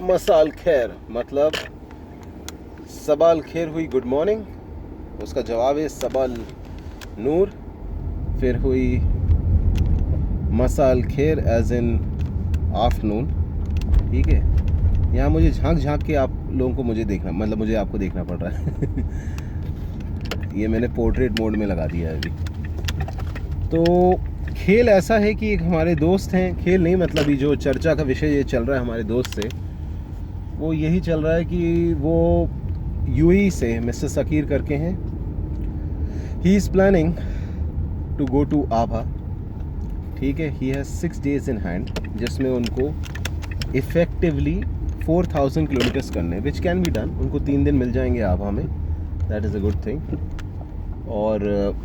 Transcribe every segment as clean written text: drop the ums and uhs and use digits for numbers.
मसाल खैर मतलब सबाल खैर हुई गुड मॉर्निंग, उसका जवाब है सबाल नूर। फिर हुई मसाल खैर एज इन आफ्टरनून। ठीक है, यहाँ मुझे झांक झांक के आप लोगों को मुझे देखना, मतलब मुझे आपको देखना पड़ रहा है ये मैंने पोर्ट्रेट मोड में लगा दिया है अभी। तो खेल ऐसा है कि एक हमारे दोस्त हैं, खेल नहीं मतलब ये जो चर्चा का विषय ये चल रहा है हमारे दोस्त से, वो यही चल रहा है कि वो यूएई से मिस्टर सकीर करके हैं, he is planning to go to Abha. ठीक है, he has 6 days in hand जिसमें उनको इफ़ेक्टिवली 4000 किलोमीटर्स करने, विच कैन बी डन। उनको 3 दिन मिल जाएंगे आभा में, that is a good thing. और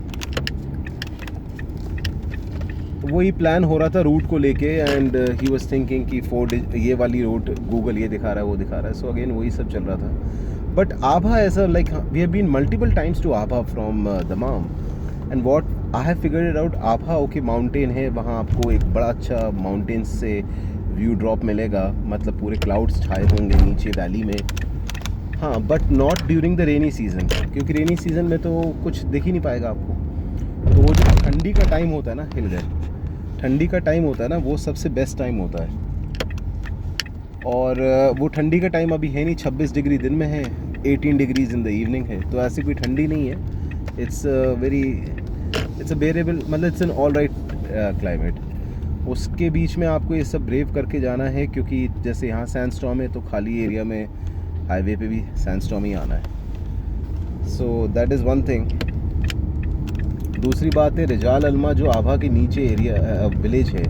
वही प्लान हो रहा था रूट को लेके, एंड ही वाज थिंकिंग कि 4 days ये वाली रूट गूगल ये दिखा रहा है वो दिखा रहा है, सो अगेन वही सब चल रहा था। बट आभा ऐसा like we have been multiple times to Abha from Dammam, and what I have figured it out, Abha okay mountain है, वहाँ आपको एक बड़ा अच्छा माउंटेन से व्यू ड्रॉप मिलेगा, मतलब पूरे क्लाउड्स छाए होंगे नीचे वैली में। हाँ, but not during the rainy season, क्योंकि रेनी सीज़न में तो कुछ दिख ही नहीं पाएगा आपको। तो वो जो ठंडी का टाइम होता है ना, हिल गए, ठंडी का टाइम होता है ना, वो सबसे बेस्ट टाइम होता है। और वो ठंडी का टाइम अभी है नहीं, 26 डिग्री दिन में है, 18 डिग्रीज इन द इवनिंग है, तो ऐसी कोई ठंडी नहीं है। इट्स अ बेरेबल, मतलब it's an all right climate. उसके बीच में आपको ये सब ब्रेव करके जाना है, क्योंकि जैसे यहाँ सैंडस्टॉर्म है तो खाली एरिया में हाईवे पे भी सैंडस्टॉर्म ही आना है। So that is one thing. दूसरी बात है रिजाल अलमा जो आभा के नीचे एरिया विलेज है,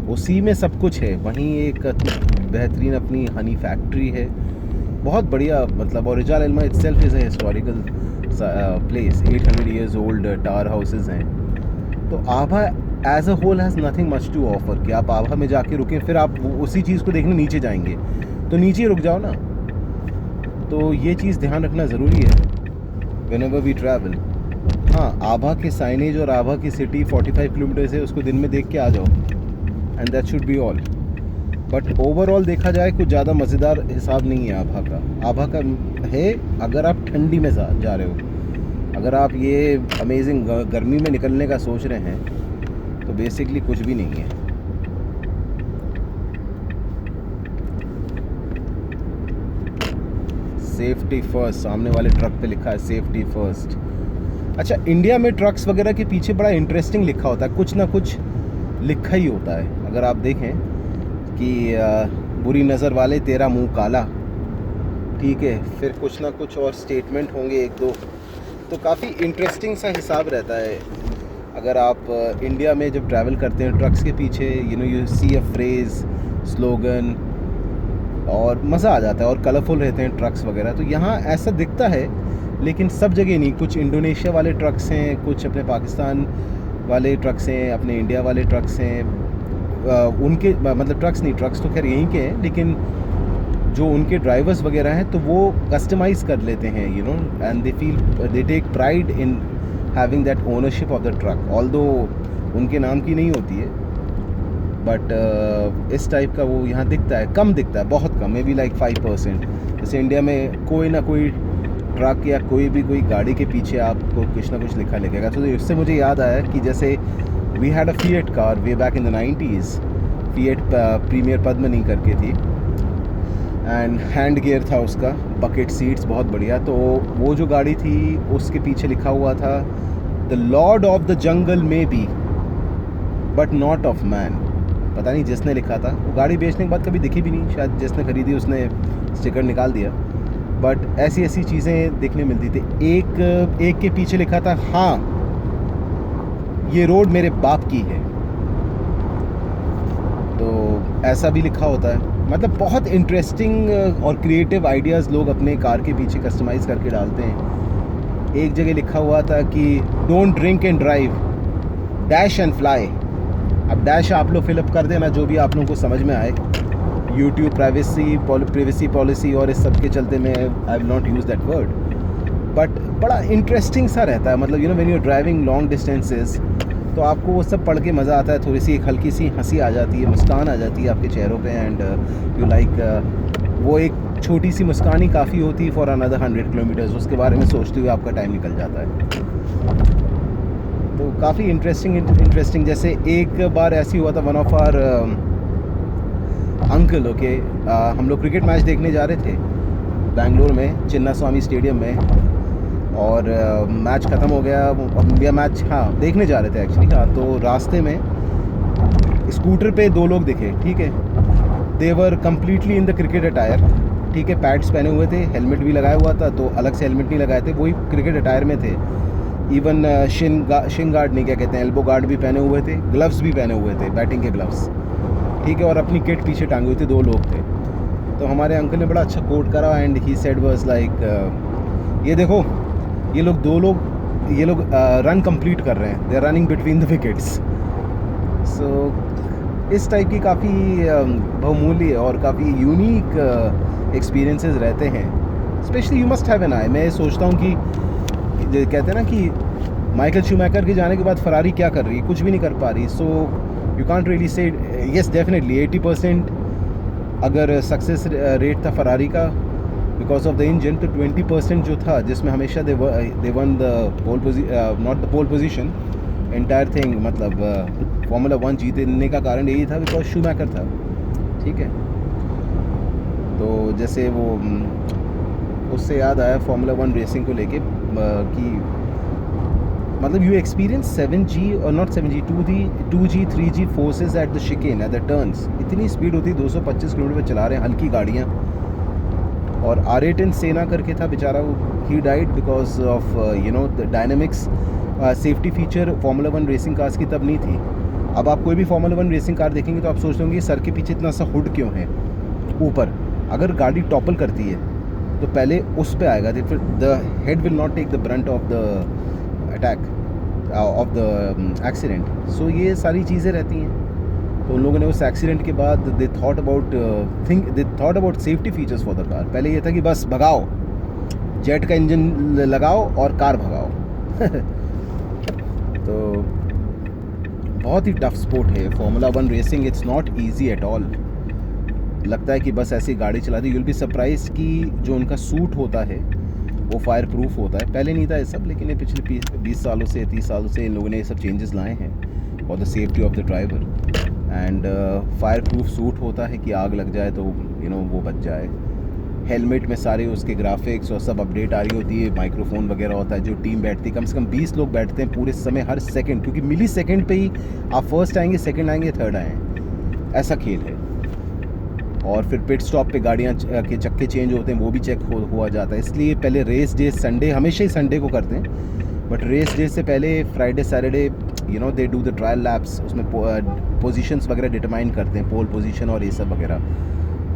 उसी में सब कुछ है। वहीं एक बेहतरीन अपनी हनी फैक्ट्री है, बहुत बढ़िया मतलब। और Rijal Alma itself is a historical place, 800 years old tower houses हैं। तो Abha as a whole has nothing much to offer कि आप आभा में जाके रुकें फिर आप उसी चीज़ को देखने नीचे जाएंगे, तो नीचे रुक जाओ ना। तो ये चीज़ ध्यान रखना ज़रूरी है व्हेनेवर वी ट्रैवल। हाँ, आभा के साइनेज और आभा की सिटी 45 किलोमीटर्स है, उसको दिन में देख के आ जाओ, and that should be all. But overall देखा जाए कुछ ज़्यादा मज़ेदार हिसाब नहीं है आभा का। आभा का है अगर आप ठंडी में जा रहे हो, अगर आप ये अमेजिंग गर्मी में निकलने का सोच रहे हैं तो बेसिकली कुछ भी नहीं है। सेफ्टी फर्स्ट, सामने वाले ट्रक पे लिखा है सेफ्टी फर्स्ट। अच्छा, इंडिया में ट्रक्स वगैरह के पीछे बड़ा इंटरेस्टिंग लिखा होता है, कुछ ना कुछ लिखा ही होता है। अगर आप देखें कि बुरी नज़र वाले तेरा मुंह काला, ठीक है, फिर कुछ ना कुछ और स्टेटमेंट होंगे एक दो, तो काफ़ी इंटरेस्टिंग सा हिसाब रहता है। अगर आप इंडिया में जब ट्रैवल करते हैं ट्रक्स के पीछे, you see a phrase, slogan, और मज़ा आ जाता है, और कलरफुल रहते हैं ट्रक्स वगैरह। तो यहाँ ऐसा दिखता है, लेकिन सब जगह नहीं। कुछ इंडोनेशिया वाले ट्रक्स हैं, कुछ अपने पाकिस्तान वाले ट्रक्स हैं, अपने इंडिया वाले ट्रक्स हैं। उनके मतलब ट्रक्स नहीं, ट्रक्स तो खैर यहीं के हैं, लेकिन जो उनके ड्राइवर्स वगैरह हैं तो वो कस्टमाइज़ कर लेते हैं, and they take pride in having that ownership of the truck, although उनके नाम की नहीं होती है। बट इस टाइप का वो यहाँ दिखता है, कम दिखता है, बहुत कम, मे बी लाइक 5%। जैसे इंडिया में कोई ना कोई ट्रक या कोई गाड़ी के पीछे आपको कुछ ना कुछ लिखा लिखेगा। तो इससे मुझे याद आया कि जैसे we had a Fiat car way back in the 90s, Fiat Premier Padmini करके थी, एंड हैंड गियर था उसका, बकेट सीट्स बहुत बढ़िया। तो वो जो गाड़ी थी उसके पीछे लिखा हुआ था the lord of the jungle में be but not of man. पता नहीं जिसने लिखा था, वो गाड़ी बेचने के बाद कभी दिखी भी नहीं, शायद जिसने ख़रीदी उसने स्टिकर निकाल दिया। बट ऐसी ऐसी चीज़ें देखने मिलती थी। एक के पीछे लिखा था हाँ ये रोड मेरे बाप की है, तो ऐसा भी लिखा होता है। मतलब बहुत इंटरेस्टिंग और क्रिएटिव आइडियाज़ लोग अपने कार के पीछे कस्टमाइज़ करके डालते हैं। एक जगह लिखा हुआ था कि don't drink and drive, dash and fly. अब डैश आप लोग फिलअप कर देना जो भी आप लोगों को समझ में आए। यूट्यूब प्राइवेसी पॉलिसी और इस सब के चलते मैं I will not use that word, but बड़ा इंटरेस्टिंग सा रहता है। मतलब when you are driving long distances तो आपको वो सब पढ़ के मज़ा आता है, थोड़ी सी एक हल्की सी हंसी आ जाती है, मुस्कान आ जाती है आपके चेहरों पे, एंड यू लाइक वो एक छोटी सी मुस्कान ही काफ़ी होती है फॉर अनदर 100 किलोमीटर्स। उसके बारे में सोचते हुए आपका टाइम निकल जाता है। तो काफ़ी इंटरेस्टिंग। जैसे एक बार ऐसी हुआ था, one of our uncle, okay, हम लोग क्रिकेट मैच देखने जा रहे थे बेंगलोर में, चिन्ना स्वामी स्टेडियम में, और मैच ख़त्म हो गया, या मैच, हाँ, देखने जा रहे थे एक्चुअली। हाँ, तो रास्ते में स्कूटर पे दो लोग दिखे, ठीक है। They were completely in the cricket attire, ठीक है। पैड्स पहने हुए थे, हेलमेट भी लगाया हुआ था, तो अलग से हेलमेट नहीं लगाए थे, वही क्रिकेट अटायर में थे। इवन शिन गार्ड नहीं, क्या कहते हैं, एल्बो गार्ड भी पहने हुए थे, ग्लव्स भी पहने हुए थे, बैटिंग के ग्लव्स, ठीक है। और अपनी किट पीछे टांगे हुए थे, दो लोग थे। तो हमारे अंकल ने बड़ा अच्छा कोट करा, and he said was like, ये देखो, ये लोग रन कंप्लीट कर रहे हैं, they are running between the wickets. So इस टाइप की काफ़ी बहुमूल्य और काफ़ी यूनिक एक्सपीरियंसेस रहते हैं। Specially you must have an eye. मैं सोचता हूँ कि कहते हैं ना कि माइकल शूमैकर के जाने के बाद फरारी क्या कर रही है, कुछ भी नहीं कर पा रही। So you can't really say, yes definitely 80% अगर सक्सेस रेट था फरारी का बिकॉज ऑफ द इंजन, तो 20% जो था जिसमें हमेशा they won the pole position, not the pole position, entire thing, मतलब फार्मूला 1 जीतने का कारण यही था बिकॉज शूमैकर था, ठीक है। तो जैसे वो उससे याद आया फार्मूला 1 रेसिंग को लेके कि मतलब यू एक्सपीरियंस 7G और not 7G 2G 3G forces at the chicane, at the turns. इतनी स्पीड होती, 225 किलोमीटर पर चला रहे हैं हल्की गाड़ियाँ। और R8 सेना करके था बेचारा, वो he died because of you know the dynamics. Safety feature formula 1 racing cars की तब नहीं थी। अब आप कोई भी फार्मूला 1 रेसिंग कार देखेंगे तो आप सोचते होंगे सर के पीछे इतना सा हुड क्यों है ऊपर। अगर गाड़ी टॉपल करती है तो पहले उस पे आएगा, फिर the head will not take the brunt of the attack of the accident. So ये सारी चीज़ें रहती हैं। तो उन लोगों ने उस एक्सीडेंट के बाद they thought about safety features for the car. पहले ये था कि बस भगाओ, जेट का इंजन लगाओ और कार भगाओ। तो बहुत ही टफ स्पोर्ट है formula 1 racing. It's not easy at all. लगता है कि बस ऐसी गाड़ी चला दी। यूल बी सरप्राइज कि जो उनका सूट होता है वो फायर प्रूफ होता है। पहले नहीं था ये सब, लेकिन ये पिछले 20 सालों से 30 सालों से इन लोगों ने ये सब चेंजेस लाए हैं for the safety of the driver. And fire proof suit होता है कि आग लग जाए तो यू नो वो बच जाए। हेलमेट में सारे उसके ग्राफिक्स और सब अपडेट आ रही होती है, माइक्रोफोन वगैरह होता है। जो टीम बैठती है, कम से कम 20 लोग बैठते हैं पूरे समय, हर सेकंड, क्योंकि मिली सेकंड पे ही आप फर्स्ट आएंगे, सेकंड आएंगे, थर्ड आएँ, ऐसा खेल है। और फिर पिट स्टॉप पे गाड़ियाँ के चक्के चेंज होते हैं, वो भी चेक हुआ जाता है। इसलिए पहले रेस डे संडे, हमेशा ही संडे को करते हैं, बट रेस डे से पहले Friday Saturday you know they do the trial lapse. उसमें पोजीशंस वगैरह डिटरमाइन करते हैं, पोल पोजीशन और ये सब वगैरह।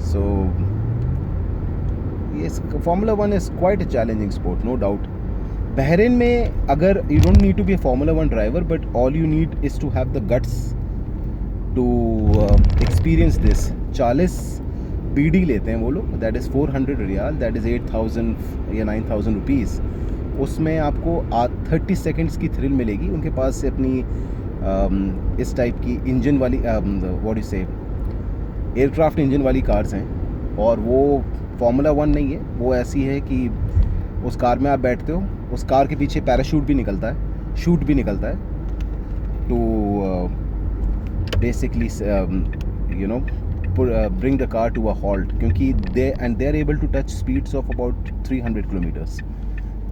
सो ये formula 1 is quite a challenging sport, no doubt. Bahrain में अगर you don't need to be a formula 1 driver, but all you need is to have the guts to experience this. 40 BD लेते हैं वो लोग, that is 400 riyal, that is 8000 या 9000 rupees. उसमें आपको 30 seconds की थ्रिल मिलेगी। उनके पास से अपनी इस टाइप की इंजन वाली व्हाट यू से एयरक्राफ्ट इंजन वाली कार्स हैं, और वो फार्मूला 1 नहीं है, वो ऐसी है कि उस कार में आप बैठते हो, उस कार के पीछे पैराशूट भी निकलता है, शूट भी निकलता है, to basically you know bring the car to a halt, क्योंकि they are able to touch speeds of about 300 kilometres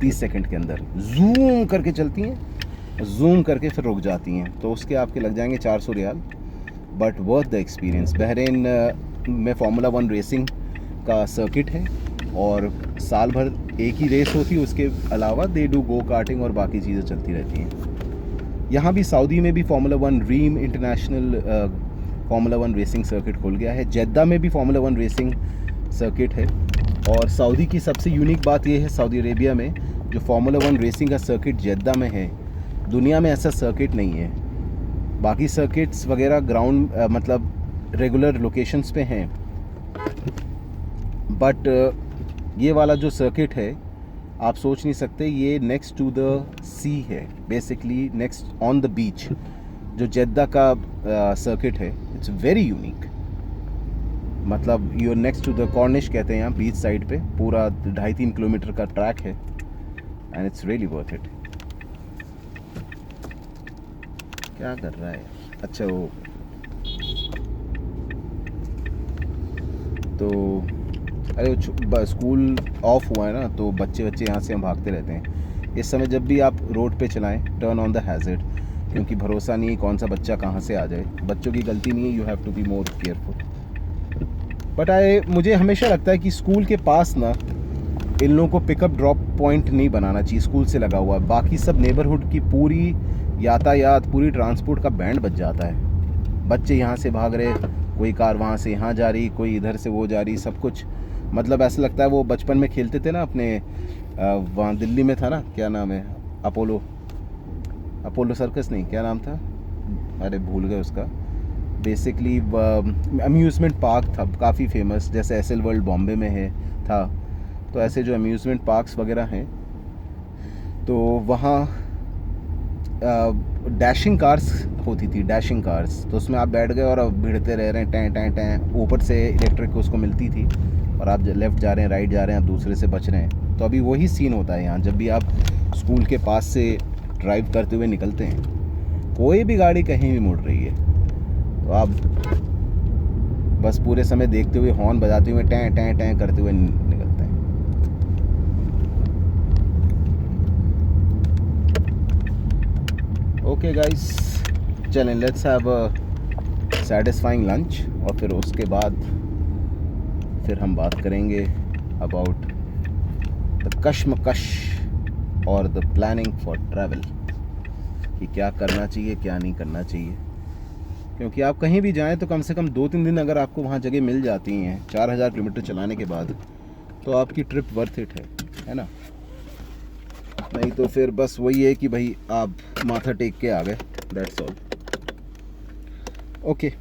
30 second के अंदर। जूम करके चलती हैं, जूम करके फिर रुक जाती हैं। तो उसके आपके लग जाएंगे 400 riyal, but worth the experience. Bahrain में फार्मूला 1 रेसिंग का सर्किट है और साल भर एक ही रेस होती है। उसके अलावा दे डू गो कार्टिंग और बाकी चीज़ें चलती रहती हैं। यहाँ भी सऊदी में भी formula 1 Reem international formula 1 racing circuit खुल गया है। जेद्दा में भी फार्मूला 1 रेसिंग सर्किट है। और सऊदी की सबसे यूनिक बात यह है, सऊदी अरेबिया में जो फार्मूला 1 रेसिंग का सर्किट जेद्दा में है, दुनिया में ऐसा सर्किट नहीं है। बाकी सर्किट्स वगैरह ग्राउंड मतलब रेगुलर लोकेशंस पे हैं, बट ये वाला जो सर्किट है आप सोच नहीं सकते, ये नेक्स्ट टू द सी है, basically next on the beach. जो जेद्दा का सर्किट है, इट्स वेरी यूनिक। मतलब your next to the corniche कहते हैं यहाँ बीच साइड पे, पूरा 2.5-3 किलोमीटर का ट्रैक है and it's really worth it. क्या कर रहा है? अच्छा वो तो अरे स्कूल ऑफ हुआ है ना, तो बच्चे यहाँ से हम भागते रहते हैं। इस समय जब भी आप रोड पे चलाएं, टर्न ऑन द हैज़र्ड, क्योंकि भरोसा नहीं है कौन सा बच्चा कहाँ से आ जाए। बच्चों की गलती नहीं है, you have to be more careful. But मुझे हमेशा लगता है कि स्कूल के पास ना इन लोगों को पिकअप ड्रॉप पॉइंट नहीं बनाना चाहिए स्कूल से लगा हुआ। बाकी सब नेबरहुड की पूरी यातायात, पूरी ट्रांसपोर्ट का बैंड बज जाता है। बच्चे यहाँ से भाग रहे, कोई कार वहाँ से यहाँ जा रही, कोई इधर से वो जा रही, सब कुछ मतलब ऐसा लगता है वो बचपन में खेलते थे ना अपने वहाँ दिल्ली में था ना, क्या नाम है, अपोलो सर्कस नहीं, क्या नाम था, अरे भूल गए उसका। बेसिकली अम्यूज़मेंट पार्क था काफ़ी फेमस, जैसे एसएल वर्ल्ड बॉम्बे में है था। तो ऐसे जो अम्यूज़मेंट पार्क्स वगैरह हैं, तो वहाँ डैशिंग कार्स होती थी, डैशिंग कार्स। तो उसमें आप बैठ गए और अब भिड़ते रह रहे हैं, टैं टैं टैं, ऊपर से इलेक्ट्रिक उसको मिलती थी, और आप लेफ़्ट जा रहे हैं, राइट जा रहे हैं, आप दूसरे से बच रहे हैं। तो अभी वही सीन होता है यहाँ, जब भी आप स्कूल के पास से ड्राइव करते हुए निकलते हैं, कोई भी गाड़ी कहीं भी मुड़ रही है, तो आप बस पूरे समय देखते हुए, हॉर्न बजाते हुए, टैं टैं टैं करते हुए निकलते हैं। ओके गाइस, चलें, let's have a satisfying lunch, और फिर उसके बाद फिर हम बात करेंगे अबाउट द कश्मकश और द प्लानिंग फॉर ट्रैवल, कि क्या करना चाहिए, क्या नहीं करना चाहिए। क्योंकि आप कहीं भी जाएं तो कम से कम 2-3 दिन अगर आपको वहाँ जगह मिल जाती हैं 4000 किलोमीटर चलाने के बाद, तो आपकी ट्रिप वर्थ इट है ना। नहीं तो फिर बस वही है कि भाई आप माथा टेक के आ गए, दैट्स ऑल। ओके।